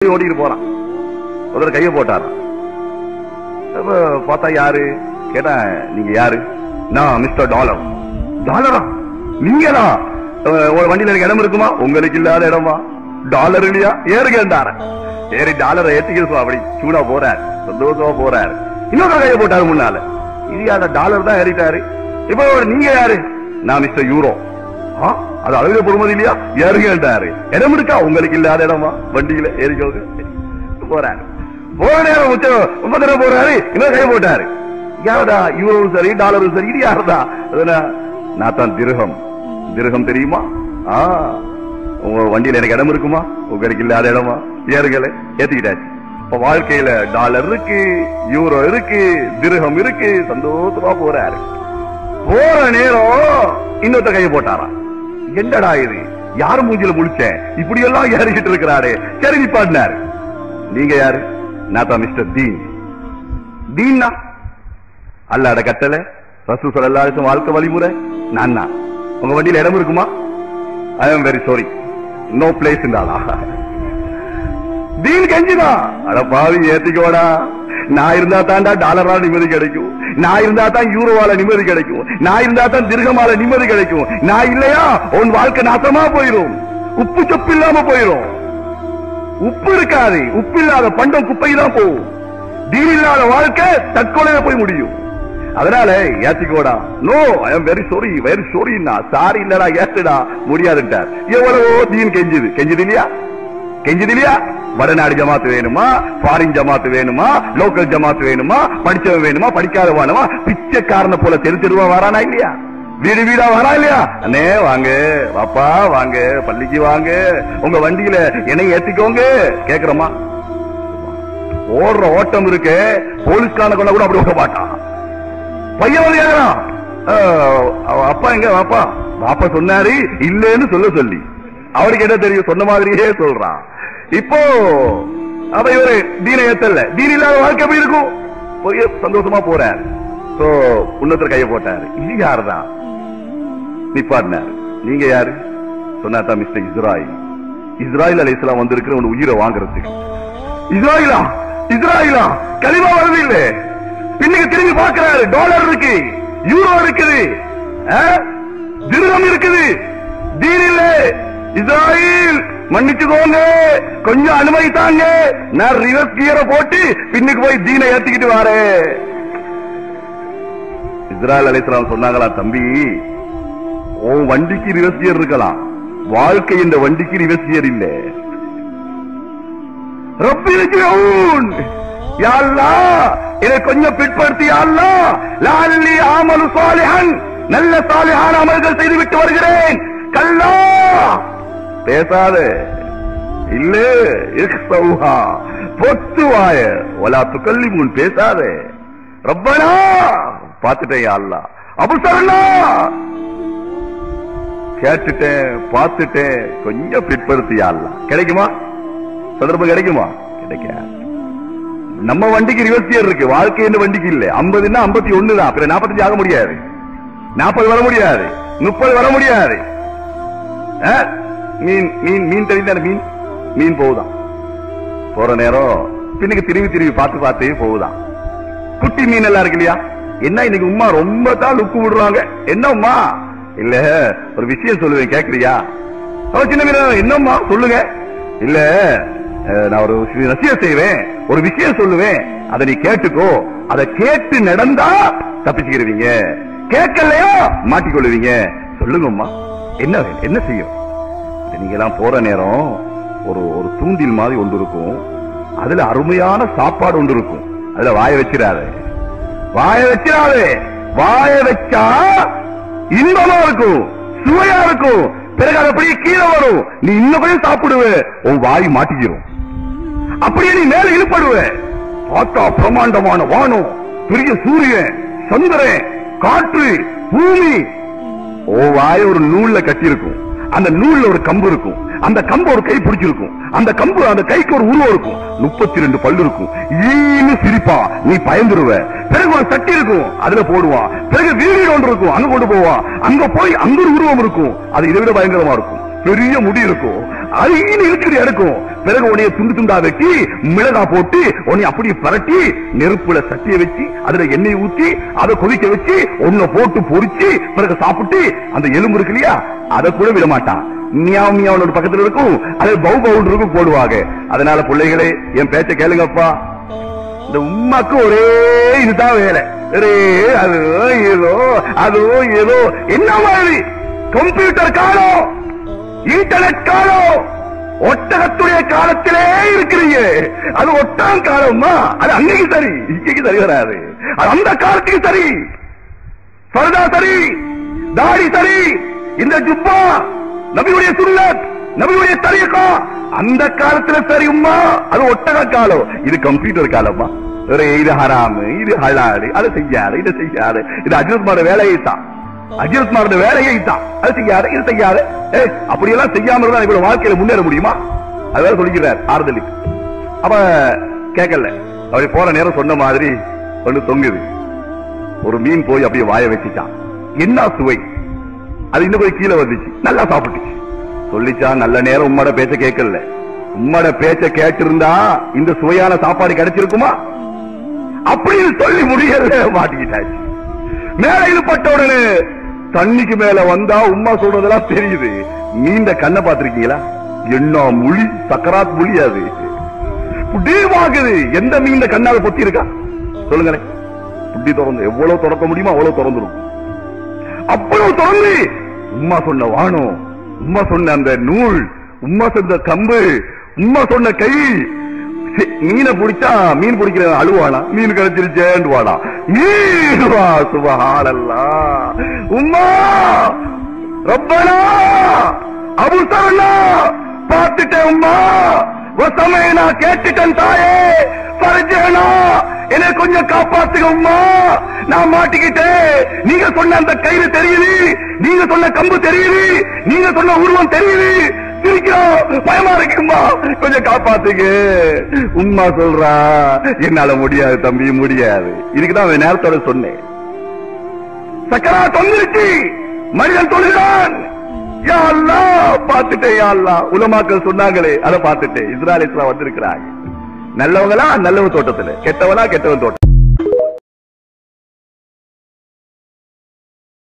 ஓடிட்டு போறான். ஒருத்தர் கையை போட்டார். பார்த்தா யாரு கேட்டா, நீங்க யாரு? நான் மிஸ்டர் டாலர். டாலரா? நீங்களா? வண்டியில எனக்கு இடம் இருக்குமா? உங்களுக்கு இல்லாத இடமா? டாலர் இல்லையா? ஏறுகிறார ஏறி டாலரை ஏத்திக்கிட்டு அப்படி சூடா போறாரு, சந்தோஷமா போறாரு. இன்னொரு கையை போட்டாரு முன்னால. இது டாலர் தான் ஏறிட்டாரு. இப்ப நீங்க யாரு? நான் மிஸ்டர் யூரோ. அது அளவுல பொறுமதி இல்லையா? ஏறுகிறாரு. இடம் இருக்கா? உங்களுக்கு இல்லாத இடமா? வண்டியில ஏறிக்கோங்க போறாரு. போற நேரம் ரொம்ப தடவை போறாரு. இன்னொரு கை போட்டாரு. யாரடா? யூரோவும் சரி டாலரும் சரி. இது யாரதா? நான் தான் திரகம். திரகம் தெரியுமா? உங்க வண்டியில எனக்கு இடம் இருக்குமா? உங்களுக்கு இல்லாத இடமா? ஏறுகளை ஏத்திக்கிட்டாச்சு. இப்ப வாழ்க்கையில டாலர் இருக்கு, யூரோ இருக்கு, திரகம் இருக்கு, சந்தோஷமா போறாரு. போற நேரம் இன்னொருத்த கையை போட்டாராம். என்னடா இது? யாரு மூஞ்சில முழிச்சேன்? இப்படி எல்லாம் ஏறிக்கிட்டு இருக்கிறாரு. சரி நிப்பாட்டினாரு. நீங்க யாரு? நான் தான் மிஸ்டர் தீன். தீன்னா அல்லாட கட்டளை, ரசூல் ஸல்லல்லாஹு அலைஹி வஸல்லம் வாழ்க்கை வழிமுறை. நான் தான். உங்க வண்டியில இடம் இருக்குமா? I am very sorry, no place இருந்தாளா? தீன் கெஞ்சிதான். அட பாவி, ஏத்திக்கோடா. நான் இருந்தா தாண்டா டாலரால நிம்மதி கிடைக்கும். நான் இருந்தா தான் யூரோவால நிம்மதி கிடைக்கும். நான் இருந்தா தான் திரகமால நிம்மதி கிடைக்கும். நான் இல்லையா உன் வாழ்க்கை நாசமா போயிரும். உப்பு சொப்பு இல்லாம போயிரும். உப்பு இருக்காது. உப்பு இல்லாத பண்டம் குப்பைதான் போகும். தீன் இல்லாத வாழ்க்கை தற்கொலையில போய் முடியும். அதனால ஏத்திக்கோடா. No, I am very sorry, very sorry. Sorry இல்லடா, ஏத்துடா, முடியாதுட்டார். எவ்வளவோ தீன் கெஞ்சுது. கெஞ்சுது இல்லையா? கெஞ்சுது இல்லையா? வடநாடு ஜமாத்து வேணுமா? ஃபாரின் ஜமாத்து வேணுமா? லோக்கல் ஜமாத்து வேணுமா? படிச்சவன் வேணுமா? படிக்காத வேணுமா? பிச்சைக்காரனை போல தெரு தெருவா வரானா இல்லையா? வீடு வீடா வரா இல்லையா? அண்ணே வாங்க, பாப்பா வாங்க, பள்ளிக்கு வாங்க, உங்க வண்டியில என்னை ஏத்திக்கோங்க கேக்குறோமா? ஓடுற ஓட்டம் இருக்கு. போலீஸ்காரனை கொண்ட கூட அப்படி ஓட்ட மாட்டான். பையன் வந்து கேக்குறான், அப்பா எங்க? வாப்பா பாப்பா சொன்னாரு இல்லன்னு சொல்லி. அவருக்கு என்ன தெரியும்? சொன்ன மாதிரியே சொல்றான். இப்போ அவ இவரு தீன ஏத்தல்ல. தீன் இல்லாத வாழ்க்கை எப்படி இருக்கும்? போய் சந்தோஷமா போறாரு. உன்னத்துல கைய போட்டாரு. இது யாருதான்? நிப்பாட்டினாரு. நீங்க யாரு? சொன்னா மிஸ்டர் இஸ்ராயில். இஸ்ராயில் அலைஹிஸ்ஸலாம் வந்திருக்கிற உன் உயிரை வாங்குறதுக்கு. இஸ்ராயிலா? இஸ்ராயிலா? கலிமா வருது இல்ல. பின்னுக்கு திரும்பி பார்க்கிறாரு. டாலர் இருக்கு, யூரோ இருக்குது, திரகம் இருக்குது, தீன் இல்ல. இஸ்ராயில் மன்னிச்சுக்கோங்க, கொஞ்சம் அனுமதித்தாங்க, நான் ரிவர்ஸ் கியரை போட்டு பின்னுக்கு போய் தீனை ஏத்திக்கிட்டு வாரேன். இஸ்ராயில் அலைஹிஸ்ஸலாம் சொன்னாங்களா, தம்பி உன் வண்டிக்கு ரிவர்ஸ் கியர் இருக்கலாம், வாழ்க்கை இந்த வண்டிக்கு ரிவர்ஸ் கியர் இல்ல. ரப்பில் யா அல்லாஹ், இதை கொஞ்சம் பிற்படுத்தி யா அல்லாஹ், லஅல்லி அமலு சாலிஹன், நல்ல சாலிஹான அமல்கள் செய்துவிட்டு வருகிறேன். கல்லா பேசாத இல்ல, இக்ஸௌஹா பொத்துவாய வலா துகல்லிமுன், பேசாத. ரப்பனா பார்த்துட்டேன் யா அல்லாஹ், அபுசரனா கேட்டுட்டேன், பார்த்துட்டேன், கொஞ்சம் பிற்படுத்தி யா அல்லாஹ். கிடைக்குமா? சந்தர்ப்பம் கிடைக்குமா? கிடைக்காது. நம்ம வண்டிக்கு ரிவர்ஸ் கியர் இருக்கு, வாழ்க்கை இந்த வண்டிக்கு இல்ல. 50ன்னா 51 தான். 45 ஆக முடியாது, 40 வர முடியாது, 30 வர முடியாது. மீன் தெரிந்தான மீன் போகுதான். போற நேரம் பின்னுக்கு திரும்பி பார்த்து போகுதான். குட்டி மீன் எல்லாம் இருக்கு இல்லையா? என்ன இன்னைக்கு உமா ரொம்ப தான் லுக்கு விடுறாங்க. என்ன உமா? இல்ல ஒரு விஷயம் சொல்லுவேன், கேக்குறியா? சின்ன மீன். என்னம்மா சொல்லுங்க? இல்ல நான் ஒரு ரசியம் செய்வேன், ஒரு விஷயம் சொல்லுவேன், அதை நீ கேட்டுக்கோ. அதை கேட்டு நடந்தா தப்பிச்சுக்கிடுவீங்க, கேட்கலையா மாட்டிக்கொள்ளுவீங்க. சொல்லுங்கம்மா, என்ன செய்யும்? நீங்க எல்லாம் போற நேரம் ஒரு தூண்டில் மாதிரி ஒன்று இருக்கும். அதுல அருமையான சாப்பாடு ஒன்று இருக்கும். அதுல வாய வச்சிடாத. வாய வச்சா இன்பமா இருக்கும், சுவையா இருக்கும். பிறகு அது அப்படியே கீழே வரும். நீ இன்னும் கொஞ்சம் சாப்பிடுவ, உன் வாய் மாட்டிக்கிறோம். அப்படியே நீ மேல இழுப்படுவ. பார்த்தா பிரமாண்டமான வானம், பெரிய சூரியன், சந்திரன், காற்று, பூமி. ஓ வாய ஒரு நூல்ல கட்டி இருக்கும். அந்த நூல்ல ஒரு கம்பு இருக்கும். அந்த கம்பு ஒரு கை பிடிச்சிருக்கும். அந்த கம்பு அந்த கைக்கு ஒரு உருவம் இருக்கும். 32 பல்லு இருக்கும். ஈன்னு சிரிப்பா, நீ பயந்துருவ. பிறகு ஒரு சட்டி இருக்கும், அதுல போடுவான். பிறகு வீடு ஒன்று இருக்கும், அங்க கொண்டு போவான். அங்க போய் அங்க ஒரு உருவம் இருக்கும், அது இதை விட பயங்கரமா இருக்கும். பெரிய முடி இருக்கும். அருகில் இழுத்துக்கிட்டு எடுக்கும். பிறகு உன்னைய துண்டு துண்டா வெட்டி மிளகா போட்டு உன்னை அப்படி பரட்டி நெருப்புல சட்டிய வச்சு அதுல எண்ணெய் ஊத்தி அதை கொதிக்க வச்சு ஒன்ன போட்டு பொரிச்சு பிறகு சாப்பிட்டு அந்த எலும்பு இருக்கு இல்லையா அதை கூட விட மாட்டான். மியாவ் மியாவோட பக்கத்துல இருக்கும், அது பவு பவுன் இருக்கும் போடுவாங்க. அதனால பிள்ளைகளே என் பேச்ச கேளுங்கப்பா. இந்த உம்மாக்கு ஒரே இதுதான் வேலை. அது ஏதோ அதுவும் ஏதோ என்ன மாதிரி கம்ப்யூட்டர் காலம், இன்டர்நெட் காலம், ஒட்டகத்துடைய காலத்திலே இருக்கிறீங்க. அது ஒட்டகம் காலமா? அது அன்னைக்கு சரி, இன்றைக்கு சரி வராது. அது அந்த காலத்துக்கு சரி. பர்தா சரி, தாடி சரி, இந்த ஜுப்பா நபியுடைய சுன்னத், நபியுடைய தரீகா அந்த காலத்துல சரி உம்மா. அது ஒட்டக காலம், இது கம்ப்யூட்டர் காலமா? இது ஹராமு, இது ஹலாலு, அதை செய்யாது, இதை செய்யாது. இது அஜித்மாரோட வேலையை தான், அஜித்மாரோட வேலையை தான். அது செய்யாது, இது செய்யாது. அப்படியெல்லாம் செய்யாம இருந்தா இவ்வளவு வாழ்க்கையில முன்னேற முடியுமா? அது வேற சொல்லிக்கிறார் ஆறுதலுக்கு. அப்ப கேட்கல, அப்படி போற நேரம் சொன்ன மாதிரி ஒண்ணு தொங்குது. ஒரு மீன் போய் அப்படியே வாய வச்சுட்டான். என்ன சுவை! அது இன்னும் போய் கீழே வந்துச்சு, நல்லா சாப்பிட்டுச்சு. சொல்லிச்சா நல்ல நேரம் உம்மோட பேச்ச கேட்கல. உம்மோட பேச்ச கேட்டிருந்தா இந்த சுவையான சாப்பாடு கிடைச்சிருக்குமா? அப்படின்னு சொல்லி முடியல, மாட்டிக்கிட்டாச்சு. மேல இழுப்பட்ட உடனே தண்ணிக்கு மேல வந்தா உம்மா சொல்றதெல்லாம் தெரியுது. நீண்ட கண்ணை பாத்திருக்கீங்களா? என்ன மொழி, சக்கராத் மொழி. அது புடிவாகுது. எந்த மீண்ட கண்ணால பொத்தி இருக்கா சொல்லுங்களேன். புட்டி திறந்து எவ்வளவு திறக்க முடியுமோ அவ்வளவு திறந்துடும். அவ்வளவு திறந்து உம்மா சொன்ன வானம், உம்மா சொன்ன அந்த நூல், உம்மா சொன்ன கம்பு, உம்மா சொன்ன கை. மீனை பிடிச்சா மீன் பிடிக்கிற அழுவானா? மீன் கிடைச்சிருச்சேன்னு வாடா. மீன் வா சுபஹானல்லாஹ். உம்மா ரப்பனா அபுசரனா பார்த்துட்டேன் உம்மா. வசமேனா கேட்டுட்டேன் தாயே. பரஜேனா என்னை கொஞ்சம் காப்பாத்துங்க உம்மா, நான் மாட்டிக்கிட்டேன். நீங்க சொன்ன அந்த கயிறு தெரியுது, நீங்க சொன்ன கம்பு தெரியுது, நீங்க சொன்ன உருவம் தெரியுது. சிரிக்கிறோம், பயமா இருக்குமா, கொஞ்சம் காப்பாத்துங்க. உம்மா சொல்றா, என்னால முடியாது தம்பி, முடியாது. இதுக்குதான் நேரத்தோட சொன்னேன். சக்கரா தொங்கிருச்சு, மனிதன் தொழுகிறான். யா அல்லாஹ் பார்த்துட்டேன், யா அல்லாஹ். உலமாக்கள் சொன்னாங்களே அதை பார்த்துட்டேன். இஸ்ராயல் வந்திருக்கிறாங்க. நல்லவங்களா நல்லவன் தோட்டத்துல, கெட்டவனா கெட்டவன் தோட்டம்.